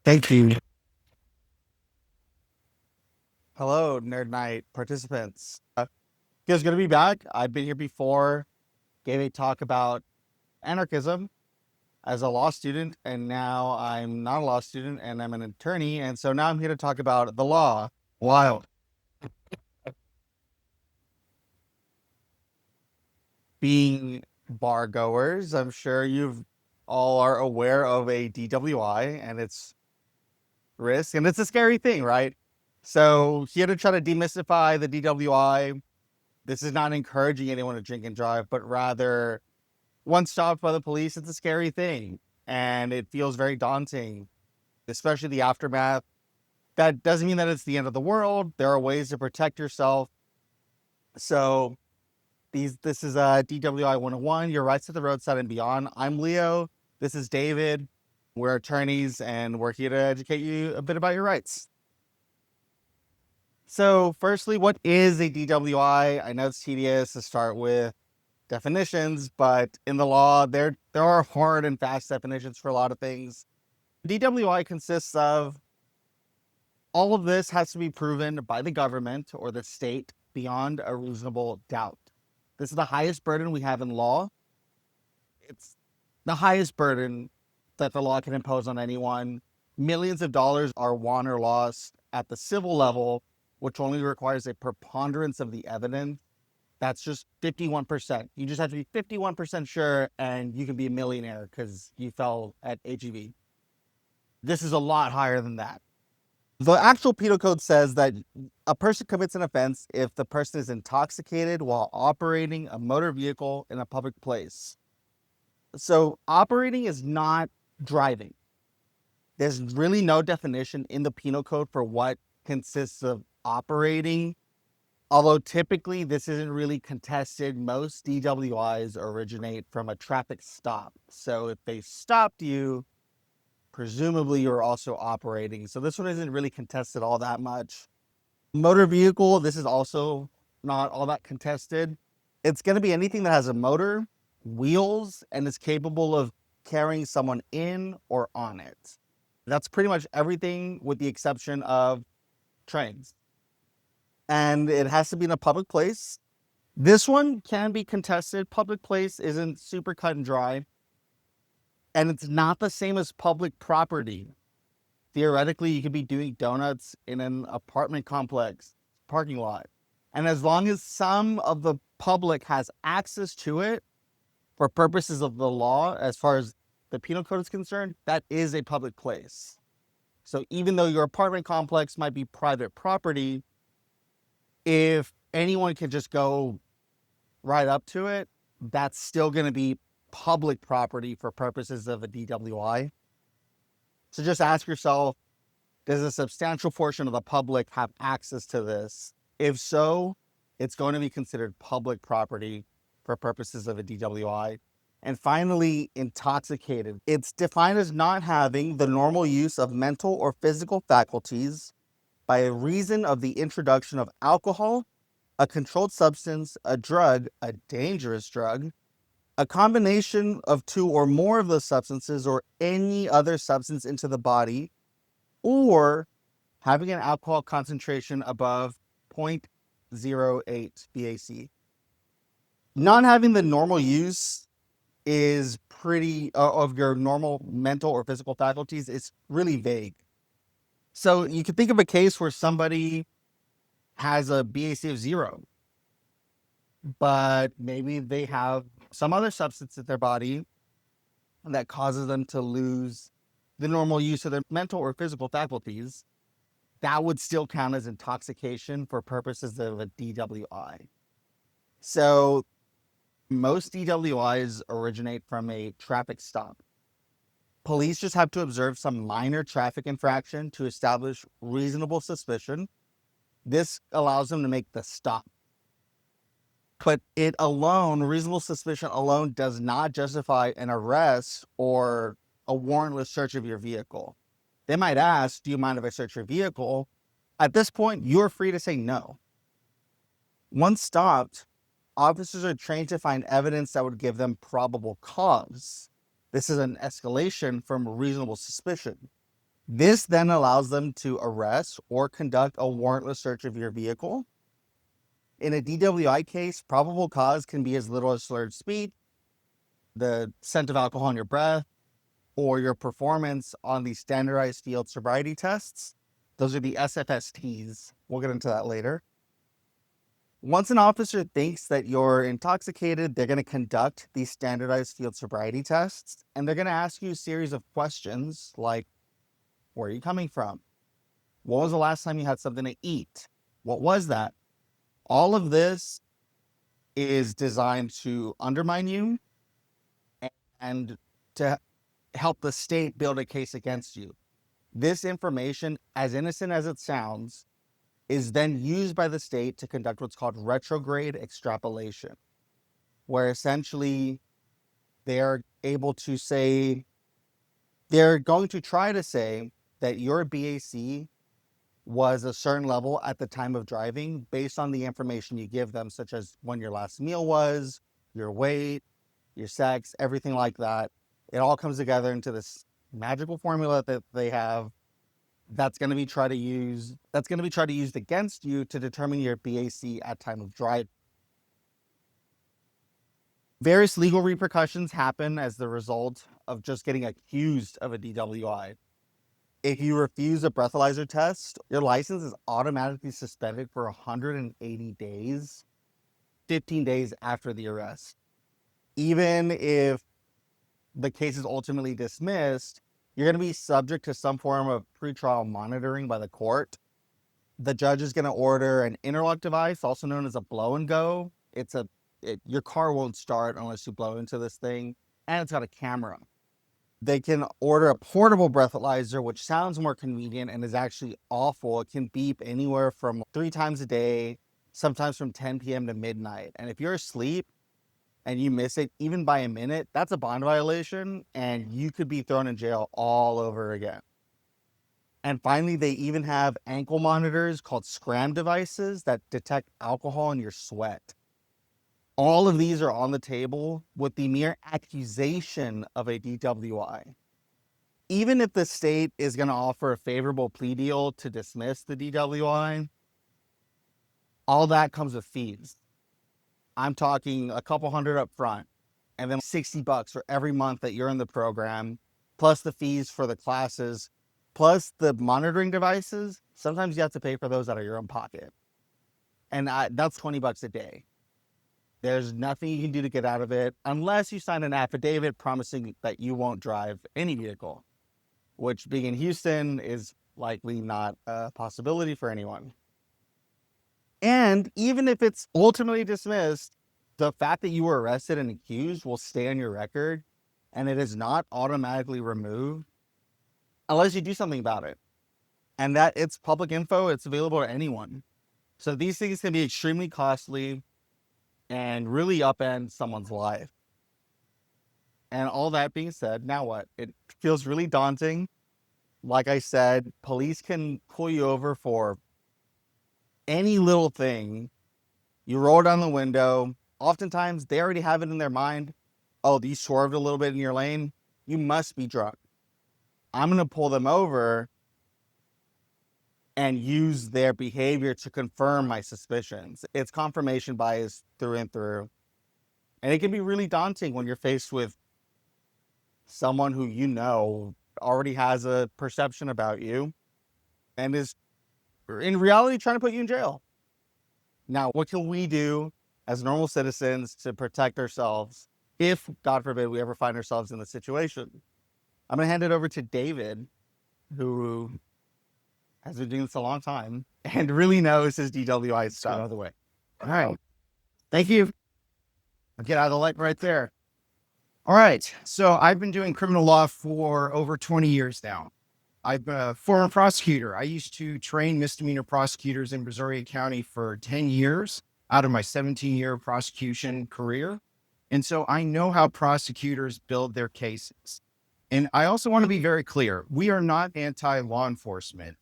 Thank you. Hello, Nerd Nite participants. You guys gonna be back? I've been here before, gave a talk about anarchism as a law student, and now I'm not a law student and I'm an attorney, and so now I'm here to talk about the law. Wild. Being bar goers, I'm sure you've all are aware of a DWI and its risk, and it's a scary thing, right? So here to try to demystify the DWI. This is not encouraging anyone to drink and drive, but rather, once stopped by the police, it's a scary thing. And it feels very daunting, especially the aftermath. That doesn't mean that it's the end of the world. There are ways to protect yourself. So this is DWI 101, your rights at the roadside and beyond. I'm Leo. This is David. We're attorneys and we're here to educate you a bit about your rights. So firstly, what is a DWI? I know it's tedious to start with definitions, but in the law, there are hard and fast definitions for a lot of things. DWI consists of all of this has to be proven by the government or the state beyond a reasonable doubt. This is the highest burden we have in law. It's the highest burden that the law can impose on anyone. Millions of dollars are won or lost at the civil level, which only requires a preponderance of the evidence. That's just 51%. You just have to be 51% sure and you can be a millionaire because you fell at AGV. This is a lot higher than that. The actual penal code says that a person commits an offense if the person is intoxicated while operating a motor vehicle in a public place. So operating is not driving. There's really no definition in the penal code for what consists of operating. Although typically this isn't really contested, most DWIs originate from a traffic stop. So if they stopped you, presumably you're also operating. So this one isn't really contested all that much. Motor vehicle, this is also not all that contested. It's going to be anything that has a motor, wheels, and is capable of carrying someone in or on it. That's pretty much everything with the exception of trains. And it has to be in a public place. This one can be contested. Public place isn't super cut and dry. And it's not the same as public property. Theoretically, you could be doing donuts in an apartment complex parking lot. And as long as some of the public has access to it for purposes of the law, as far as the penal code is concerned, that is a public place. So even though your apartment complex might be private property, if anyone can just go right up to it, that's still going to be public property for purposes of a DWI. So just ask yourself, does a substantial portion of the public have access to this? If so, it's going to be considered public property for purposes of a DWI. And finally, intoxicated. It's defined as not having the normal use of mental or physical faculties by reason of the introduction of alcohol, a controlled substance, a drug, a dangerous drug, a combination of two or more of those substances or any other substance into the body, or having an alcohol concentration above 0.08 BAC. Not having the normal use is pretty, of your normal mental or physical faculties, is really vague. So you can think of a case where somebody has a BAC of 0, but maybe they have some other substance in their body that causes them to lose the normal use of their mental or physical faculties. That would still count as intoxication for purposes of a DWI. So most DWIs originate from a traffic stop. Police just have to observe some minor traffic infraction to establish reasonable suspicion. This allows them to make the stop. But it alone, reasonable suspicion alone, does not justify an arrest or a warrantless search of your vehicle. They might ask, do you mind if I search your vehicle? At this point, you're free to say no. Once stopped, officers are trained to find evidence that would give them probable cause. This is an escalation from reasonable suspicion. This then allows them to arrest or conduct a warrantless search of your vehicle. In a DWI case, probable cause can be as little as slurred speech, the scent of alcohol in your breath, or your performance on the standardized field sobriety tests. Those are the SFSTs. We'll get into that later. Once an officer thinks that you're intoxicated, they're going to conduct these standardized field sobriety tests, and they're going to ask you a series of questions like, where are you coming from? When was the last time you had something to eat? What was that? All of this is designed to undermine you and to help the state build a case against you. This information, as innocent as it sounds, is then used by the state to conduct what's called retrograde extrapolation, where essentially they're able to say, they're going to try to say that your BAC was a certain level at the time of driving based on the information you give them, such as when your last meal was, your weight, your sex, everything like that. It all comes together into this magical formula that they have that's going to be tried to use against you to determine your BAC at time of drive. Various legal repercussions happen as the result of just getting accused of a DWI. If you refuse a breathalyzer test, your license is automatically suspended for 180 days, 15 days after the arrest. Even if the case is ultimately dismissed, you're going to be subject to some form of pretrial monitoring by the court. The judge is going to order an interlock device, also known as a blow and go. Your car won't start unless you blow into this thing, and it's got a camera. They can order a portable breathalyzer, which sounds more convenient and is actually awful. It can beep anywhere from 3 times a day, sometimes from 10 p.m. to midnight. And if you're asleep and you miss it, even by a minute, that's a bond violation, and you could be thrown in jail all over again. And finally, they even have ankle monitors called scram devices that detect alcohol in your sweat. All of these are on the table with the mere accusation of a DWI. Even if the state is going to offer a favorable plea deal to dismiss the DWI, all that comes with fees. I'm talking a couple hundred up front, and then $60 for every month that you're in the program, plus the fees for the classes, plus the monitoring devices. Sometimes you have to pay for those out of your own pocket. And that's $20 a day. There's nothing you can do to get out of it unless you sign an affidavit promising that you won't drive any vehicle, which being in Houston is likely not a possibility for anyone. And even if it's ultimately dismissed, the fact that you were arrested and accused will stay on your record, and it is not automatically removed unless you do something about it. And that it's public info, it's available to anyone. So these things can be extremely costly and really upend someone's life. And all that being said, now what? It feels really daunting. Like I said, police can pull you over for any little thing. You roll down the window. Oftentimes, they already have it in their mind. Oh, you swerved a little bit in your lane. You must be drunk. I'm going to pull them over and use their behavior to confirm my suspicions. It's confirmation bias through and through. And it can be really daunting when you're faced with someone who you know already has a perception about you and is in reality trying to put you in jail. Now, what can we do as normal citizens to protect ourselves if, God forbid, we ever find ourselves in this situation? I'm going to hand it over to David, who has been doing this a long time and really knows his DWI stuff. Out of the way. All right. Thank you. I'll get out of the light right there. All right. So I've been doing criminal law for over 20 years now. I'm a former prosecutor. I used to train misdemeanor prosecutors in Brazoria County for 10 years out of my 17-year prosecution career. And so I know how prosecutors build their cases. And I also want to be very clear. We are not anti-law enforcement.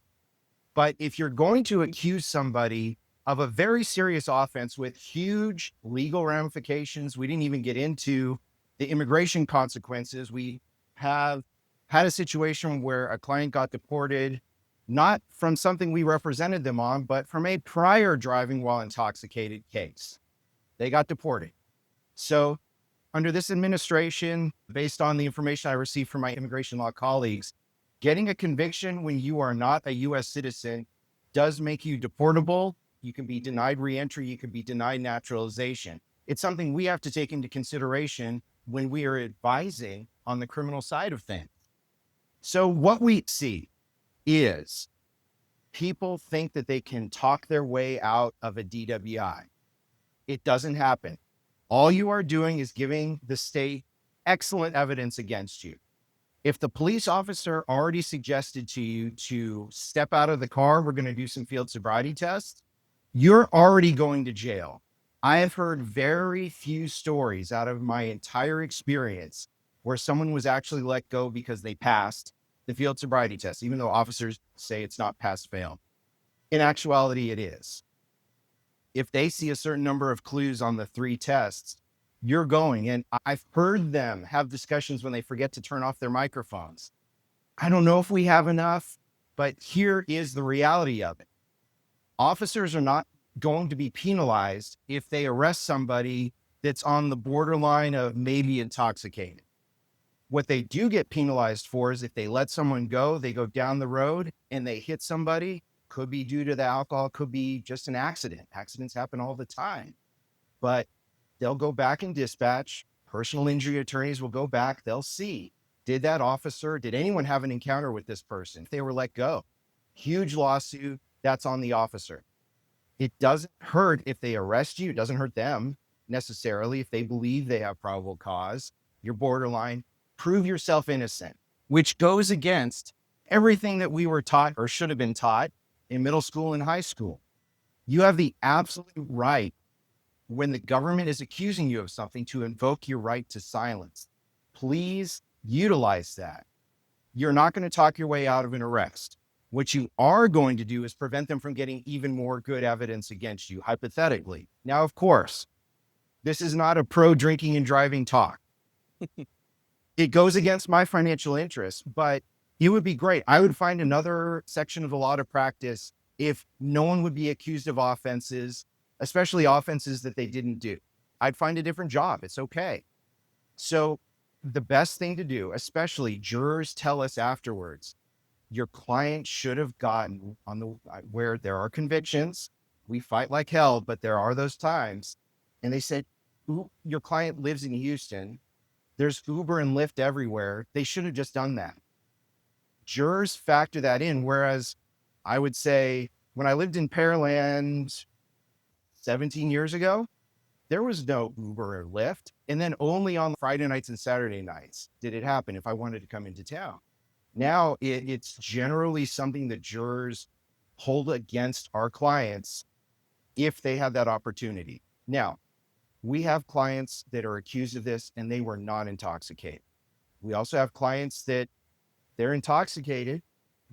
But if you're going to accuse somebody of a very serious offense with huge legal ramifications, we didn't even get into the immigration consequences. We have Had a situation where a client got deported, not from something we represented them on, but from a prior driving while intoxicated case. They got deported. So under this administration, based on the information I received from my immigration law colleagues, getting a conviction when you are not a U.S. citizen does make you deportable. You can be denied reentry. You can be denied naturalization. It's something we have to take into consideration when we are advising on the criminal side of things. So what we see is people think that they can talk their way out of a DWI. It doesn't happen. All you are doing is giving the state excellent evidence against you. If the police officer already suggested to you to step out of the car, we're going to do some field sobriety tests, you're already going to jail. I have heard very few stories out of my entire experience where someone was actually let go because they passed the field sobriety test, even though officers say it's not pass fail. In actuality, it is. If they see a certain number of clues on the 3 tests, you're going. And I've heard them have discussions when they forget to turn off their microphones. I don't know if we have enough, but here is the reality of it. Officers are not going to be penalized if they arrest somebody that's on the borderline of maybe intoxicated. What they do get penalized for is if they let someone go, they go down the road and they hit somebody, could be due to the alcohol, could be just an accident. Accidents happen all the time, but they'll go back and dispatch. Personal injury attorneys will go back. They'll see, did anyone have an encounter with this person? If they were let go, huge lawsuit, that's on the officer. It doesn't hurt if they arrest you. It doesn't hurt them necessarily. If they believe they have probable cause, you're borderline, prove yourself innocent, which goes against everything that we were taught or should have been taught in middle school and high school. You have the absolute right, when the government is accusing you of something, to invoke your right to silence. Please utilize that. You're not going to talk your way out of an arrest. What you are going to do is prevent them from getting even more good evidence against you, hypothetically. Now, of course, this is not a pro drinking and driving talk. It goes against my financial interests, but it would be great. I would find another section of the law to practice if no one would be accused of offenses, especially offenses that they didn't do. I'd find a different job. It's okay. So the best thing to do, especially jurors tell us afterwards, your client should have gotten on the, where there are convictions. We fight like hell, but there are those times. And they said, your client lives in Houston. There's Uber and Lyft everywhere. They should have just done that. Jurors factor that in. Whereas I would say when I lived in Pearland 17 years ago, there was no Uber or Lyft. And then only on Friday nights and Saturday nights did it happen if I wanted to come into town. Now it's generally something that jurors hold against our clients if they have that opportunity. Now, we have clients that are accused of this and they were not intoxicated. We also have clients that they're intoxicated,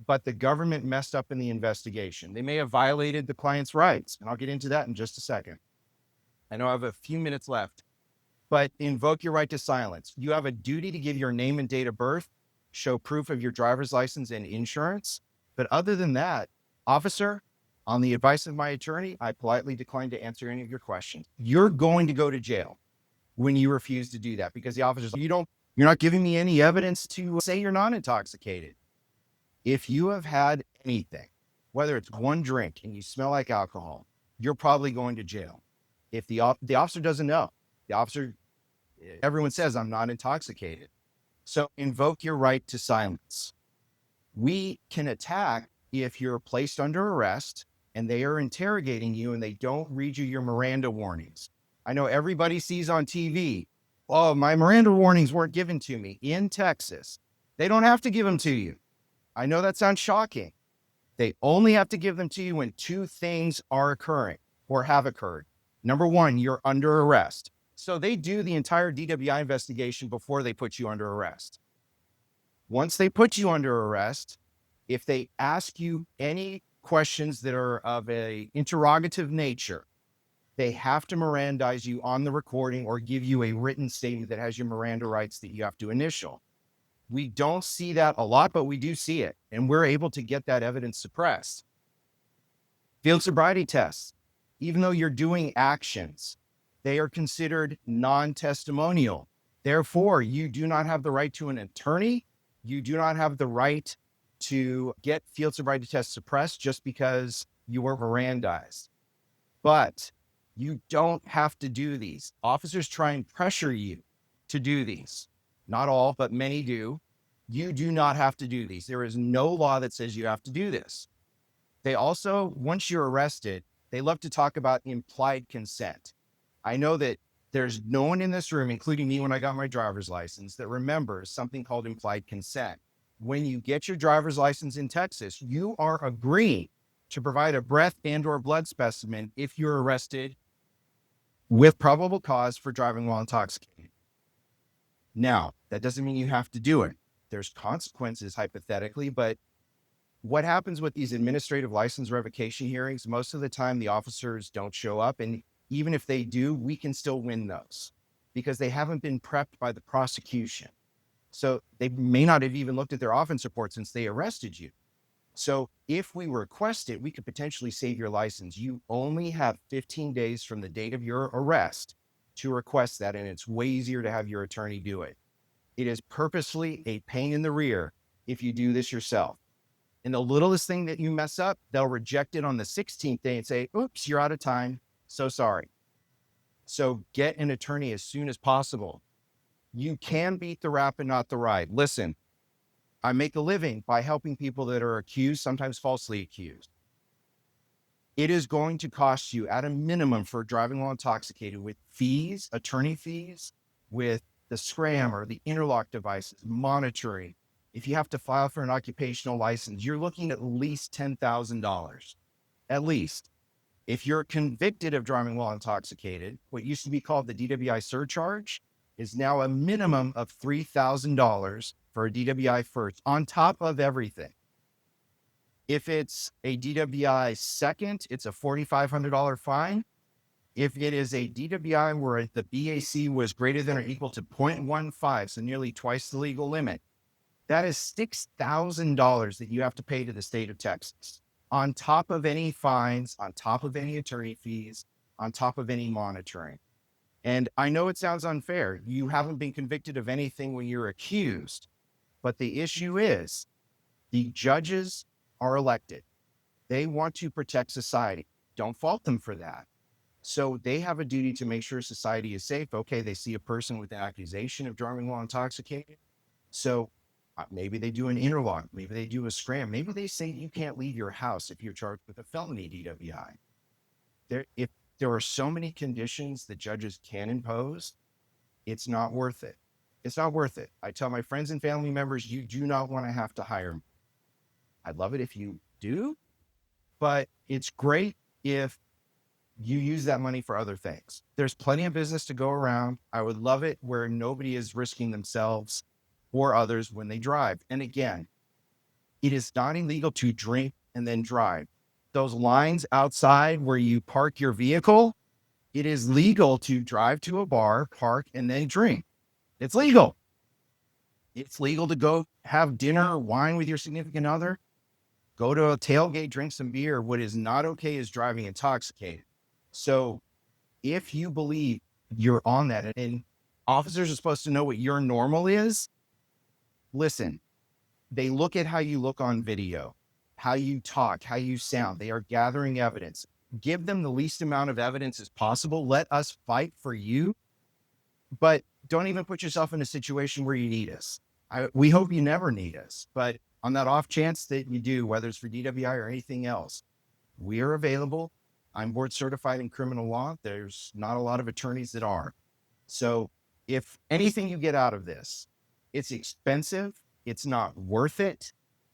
but the government messed up in the investigation. They may have violated the client's rights, and I'll get into that in just a second. I know I have a few minutes left, but invoke your right to silence. You have a duty to give your name and date of birth, show proof of your driver's license and insurance. But other than that, officer, on the advice of my attorney, I politely decline to answer any of your questions. You're going to go to jail when you refuse to do that, because the officer's like, you're not giving me any evidence to say you're not intoxicated. If you have had anything, whether it's one drink and you smell like alcohol, you're probably going to jail. If the officer doesn't know, everyone says I'm not intoxicated. So invoke your right to silence. We can attack if you're placed under arrest and they are interrogating you and they don't read you your Miranda warnings. I know everybody sees on TV, oh, my Miranda warnings weren't given to me. In Texas, they don't have to give them to you. I know that sounds shocking. They only have to give them to you when 2 things are occurring or have occurred. Number 1, you're under arrest. So they do the entire DWI investigation before they put you under arrest. Once they put you under arrest, if they ask you any questions that are of a interrogative nature, they have to Mirandize you on the recording or give you a written statement that has your Miranda rights that you have to initial. We don't see that a lot, but we do see it. And we're able to get that evidence suppressed. Field sobriety tests, even though you're doing actions, they are considered non-testimonial. Therefore, you do not have the right to an attorney. You do not have the right to get field sobriety tests suppressed just because you were Mirandized. But you don't have to do these. Officers try and pressure you to do these. Not all, but many do. You do not have to do these. There is no law that says you have to do this. They also, once you're arrested, they love to talk about implied consent. I know that there's no one in this room, including me when I got my driver's license, that remembers something called implied consent. When you get your driver's license in Texas, you are agreeing to provide a breath and or blood specimen if you're arrested with probable cause for driving while intoxicated. Now, that doesn't mean you have to do it. There's consequences hypothetically, but what happens with these administrative license revocation hearings, most of the time the officers don't show up. And even if they do, we can still win those because they haven't been prepped by the prosecution. So they may not have even looked at their offense report since they arrested you. So if we request it, we could potentially save your license. You only have 15 days from the date of your arrest to request that. And it's way easier to have your attorney do it. It is purposely a pain in the rear if you do this yourself. And the littlest thing that you mess up, they'll reject it on the 16th day and say, oops, you're out of time. So sorry. So get an attorney as soon as possible. You can beat the rap and not the ride. Listen, I make a living by helping people that are accused, sometimes falsely accused. It is going to cost you at a minimum for driving while intoxicated with fees, attorney fees, with the scram or the interlock devices, monitoring. If you have to file for an occupational license, you're looking at least $10,000, at least. If you're convicted of driving while intoxicated, what used to be called the DWI surcharge is now a minimum of $3,000 for a DWI first, on top of everything. If it's a DWI second, it's a $4,500 fine. If it is a DWI where the BAC was greater than or equal to 0.15, so nearly twice the legal limit, that is $6,000 that you have to pay to the state of Texas, on top of any fines, on top of any attorney fees, on top of any monitoring. And I know it sounds unfair. You haven't been convicted of anything when you're accused, but the issue is the judges are elected. They want to protect society. Don't fault them for that. So they have a duty to make sure society is safe. Okay, they see a person with an accusation of driving while intoxicated. So maybe they do an interlock, maybe they do a scram, maybe they say you can't leave your house if you're charged with a felony DWI. If there are so many conditions that judges can impose, it's not worth it. It's not worth it. I tell my friends and family members, you do not want to have to hire me. I'd love it if you do, but it's great if you use that money for other things. There's plenty of business to go around. I would love it where nobody is risking themselves or others when they drive. And again, it is not illegal to drink and then drive. Those lines outside where you park your vehicle, it is legal to drive to a bar, park, and then drink. It's legal. It's legal to go have dinner or wine with your significant other, go to a tailgate, drink some beer. What is not okay is driving intoxicated. So if you believe you're on that, and officers are supposed to know what your normal is, listen, they look at how you look on video, how you talk, how you sound. They are gathering evidence. Give them the least amount of evidence as possible. Let us fight for you, but don't even put yourself in a situation where you need us. We hope you never need us, but on that off chance that you do, whether it's for DWI or anything else, we are available. I'm board certified in criminal law. There's not a lot of attorneys that are. So if anything you get out of this, it's expensive, it's not worth it.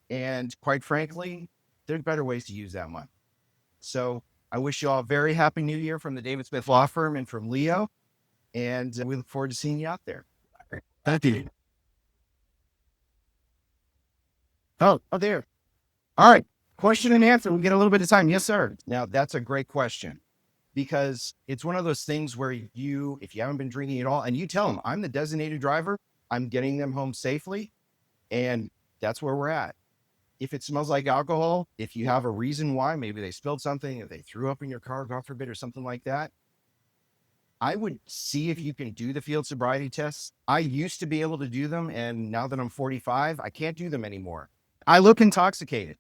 And quite frankly, there's better ways to use that money. So I wish you all a very happy new year from the David Smith Law Firm and from Leo. And we look forward to seeing you out there. Thank you. Oh, there. All right. Question and answer. We get a little bit of time. Yes, sir. Now, that's a great question because it's one of those things where if you haven't been drinking at all and you tell them, I'm the designated driver, I'm getting them home safely. And that's where we're at. If it smells like alcohol, if you have a reason why, maybe they spilled something, if they threw up in your car, God forbid, or something like that, I would see if you can do the field sobriety tests. I used to be able to do them, and now that I'm 45, I can't do them anymore. I look intoxicated.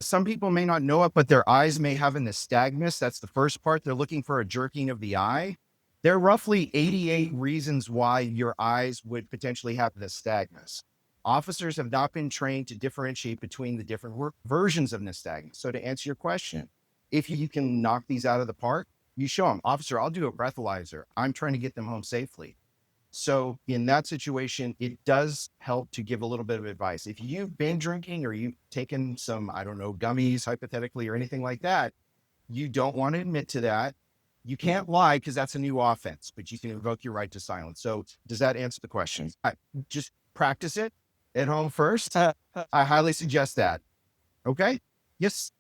Some people may not know it, but their eyes may have an nystagmus. That's the first part. They're looking for a jerking of the eye. There are roughly 88 reasons why your eyes would potentially have nystagmus. Officers have not been trained to differentiate between the different versions of nystagmus. So to answer your question, if you can knock these out of the park, you show them, officer, I'll do a breathalyzer. I'm trying to get them home safely. So in that situation, it does help to give a little bit of advice. If you've been drinking or you've taken some, I don't know, gummies hypothetically or anything like that, you don't want to admit to that. You can't lie because that's a new offense, but you can invoke your right to silence. So does that answer the question? Just practice it at home first. I highly suggest that. Okay. Yes.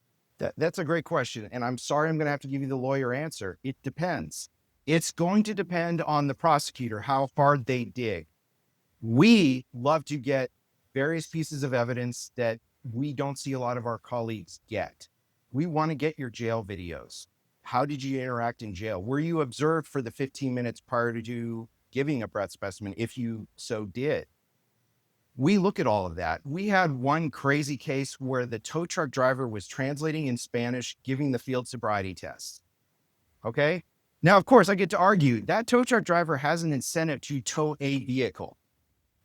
That's a great question. And I'm sorry, I'm going to have to give you the lawyer answer. It depends. It's going to depend on the prosecutor, how far they dig. We love to get various pieces of evidence that we don't see a lot of our colleagues get. We want to get your jail videos. How did you interact in jail? Were you observed for the 15 minutes prior to you giving a breath specimen, if you so did? We look at all of that. We had one crazy case where the tow truck driver was translating in Spanish, giving the field sobriety test. Okay. Now, of course, I get to argue that tow truck driver has an incentive to tow a vehicle.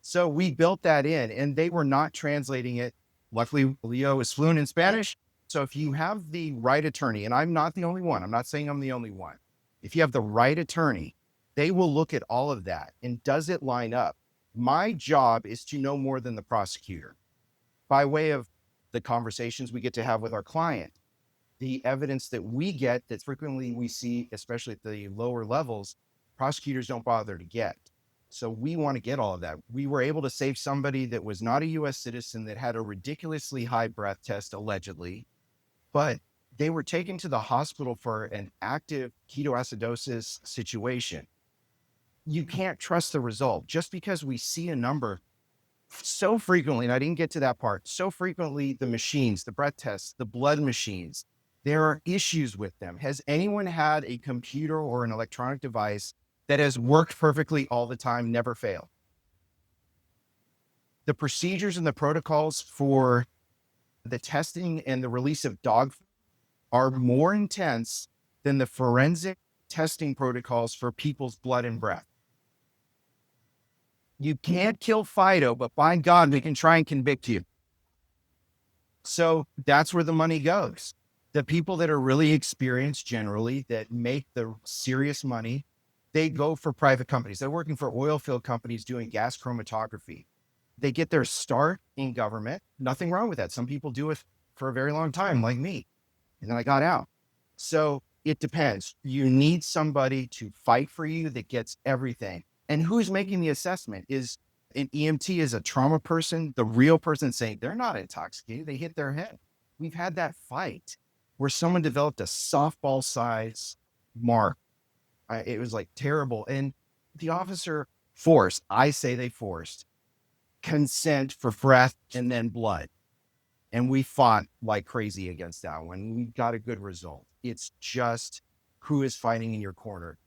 So we built that in, and they were not translating it. Luckily, Leo is fluent in Spanish. So if you have the right attorney, and I'm not the only one, I'm not saying I'm the only one. If you have the right attorney, they will look at all of that. And does it line up? My job is to know more than the prosecutor by way of the conversations we get to have with our client, the evidence that we get that frequently we see, especially at the lower levels, prosecutors don't bother to get. So we want to get all of that. We were able to save somebody that was not a US citizen that had a ridiculously high breath test, allegedly, but they were taken to the hospital for an active ketoacidosis situation. You can't trust the result just because we see a number so frequently, and I didn't get to that part, so frequently the machines, the breath tests, the blood machines, there are issues with them. Has anyone had a computer or an electronic device that has worked perfectly all the time, never failed? The procedures and the protocols for the testing and the release of dog food are more intense than the forensic testing protocols for people's blood and breath. You can't kill Fido, but by God, we can try and convict you. So that's where the money goes. The people that are really experienced generally that make the serious money, they go for private companies. They're working for oil field companies doing gas chromatography. They get their start in government. Nothing wrong with that. Some people do it for a very long time, like me. And then I got out. So it depends. You need somebody to fight for you that gets everything. And who's making the assessment? Is an EMT, is a trauma person, the real person saying they're not intoxicated, they hit their head. We've had that fight where someone developed a softball size mark. It was like terrible. And the officer forced, I say they forced, consent for breath and then blood. And we fought like crazy against that one. We got a good result. It's just who is fighting in your corner.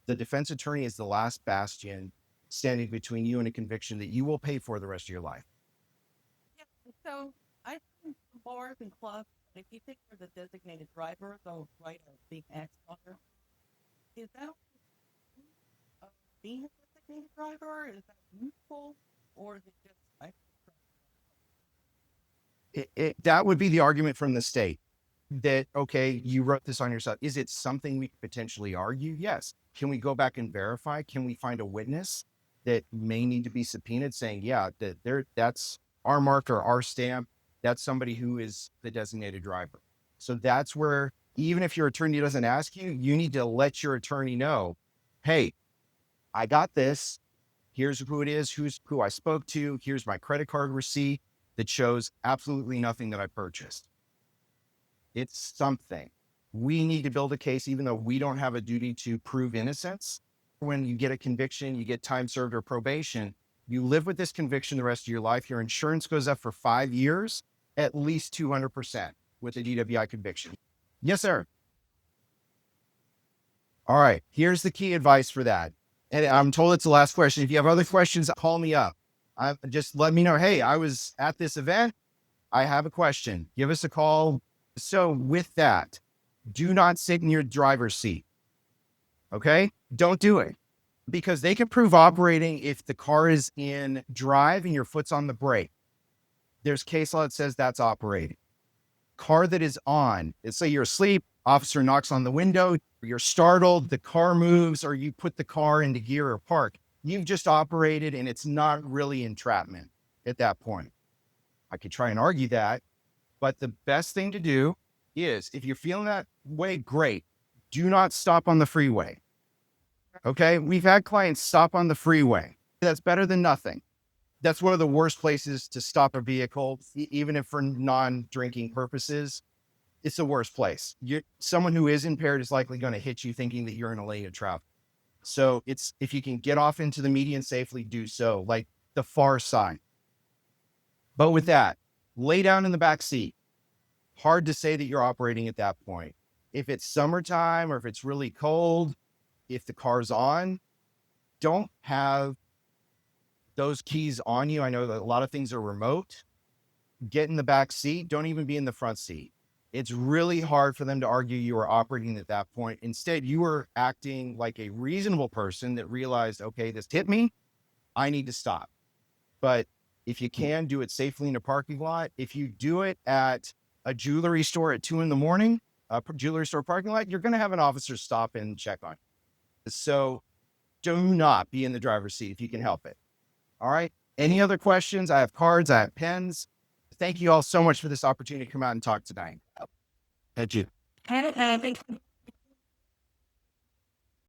The defense attorney is the last bastion standing between you and a conviction that you will pay for the rest of your life. Yeah, so I think bars and clubs, if you think they're the designated driver, they'll write a big X on there. Is that being a designated driver? Is that useful? Or is it just That would be the argument from the state that, okay, you wrote this on yourself. Is it something we could potentially argue? Yes. Can we go back and verify? Can we find a witness that may need to be subpoenaed saying, yeah, that's our mark or our stamp. That's somebody who is the designated driver. So that's where, even if your attorney doesn't ask you, you need to let your attorney know, hey, I got this. Here's who it is, who I spoke to. Here's my credit card receipt that shows absolutely nothing that I purchased. It's something. We need to build a case, even though we don't have a duty to prove innocence. When you get a conviction, you get time served or probation. You live with this conviction the rest of your life. Your insurance goes up for 5 years, at least 200% with a DWI conviction. Yes, sir. All right. Here's the key advice for that. And I'm told it's the last question. If you have other questions, call me up. Just let me know. Hey, I was at this event. I have a question. Give us a call. So with that, do not sit in your driver's seat. Okay? Don't do it, because they can prove operating if the car is in drive and your foot's on the brake. There's case law that says that's operating. Car that is on, let's say you're asleep, officer knocks on the window, you're startled, the car moves, or you put the car into gear or park. You've just operated and it's not really entrapment at that point. I could try and argue that, but the best thing to do is, if you're feeling that way, great. Do not stop on the freeway. Okay? We've had clients stop on the freeway. That's better than nothing. That's one of the worst places to stop a vehicle, even if for non-drinking purposes. It's the worst place. Someone who is impaired is likely going to hit you thinking that you're in a lane of traffic. So if you can get off into the median safely, do so, like the far side. But with that, lay down in the back seat. Hard to say that you're operating at that point. If it's summertime or if it's really cold, if the car's on, don't have those keys on you. I know that a lot of things are remote. Get in the back seat. Don't even be in the front seat. It's really hard for them to argue you were operating at that point. Instead, you were acting like a reasonable person that realized, okay, this hit me. I need to stop. But if you can, do it safely in a parking lot. If you do it at a jewelry store at 2 a.m, a jewelry store parking lot, you're going to have an officer stop and check on you. So do not be in the driver's seat if you can help it. All right. Any other questions? I have cards. I have pens. Thank you all so much for this opportunity to come out and talk tonight. Thank you.